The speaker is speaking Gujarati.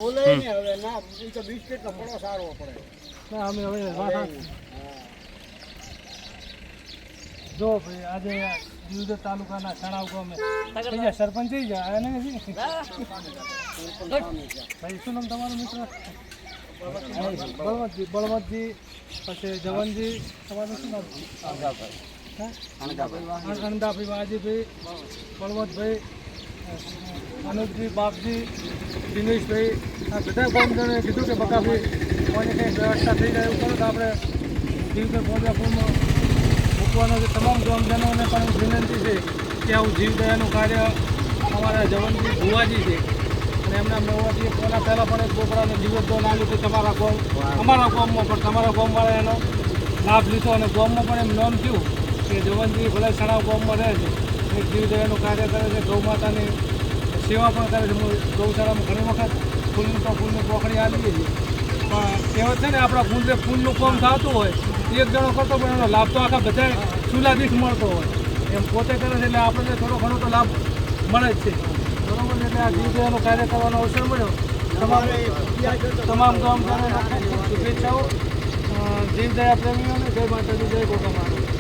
બોલે ને હવે ના ઈ તો બિસ્કિટ નો પડો સારો પડે ના અમે હવે જો ભાઈ આજે દીવદર તાલુકાના સણાવ ગામે અહીંયા સરપંચ થઈ ગયા અને ભાઈ શું નામ તમારું મિત્ર? બળવંતજી પછી જવનજી તમારું શું નામ? અણદાભાઈ વાજીભાઈ બળવંતભાઈ અનુપજી બાપજી દિનેશભાઈ આ બધા ગામજનોએ કીધું કે બકાભાઈ કોઈને કંઈ વ્યવસ્થા થઈ જાય એવું કરો તો આપણે દીવદર પહોંચ્યા મૂકવાનો છે. તમામ ગામજનોને પણ વિનંતી છે કે આવું જીવદયાનું કાર્ય અમારા જવનજી ભુવાજી છે અને એમના મેવાથી પહેલાં પણ એક છોકરાને જીવતદાન આવ્યું હતું અમારા ગામમાં પણ તમારા ગામવાળા એનો લાભ લીધો અને ગામમાં પણ એમ નોંધ થયું કે જવનજી ભલે સણાવ ગામમાં રહે છે એક જીવદયાનું કાર્ય કરે છે, ગૌ માતાની સેવા પણ કરે છે. ગૌશાળામાં ઘણી વખત ફૂલની પોખડી આવીએ છીએ પણ કહેવત છે ને આપણા ફૂલનું કામ થતું હોય એક જણો કરતો પણ એનો લાભ તો આખા બધા ચૂલાદીઠ મળતો હોય એમ પોતે કરે છે એટલે આપણને થોડો ઘણો તો લાભ મળે જ છે. બરાબર છે. એટલે આ જીવદયાનું કાર્ય કરવાનો અવસર મળ્યો. તમામ ગામજનોને શુભેચ્છાઓ. જીવદયા પ્રેમીઓને જય માતાજી, જય ગોગા માતા.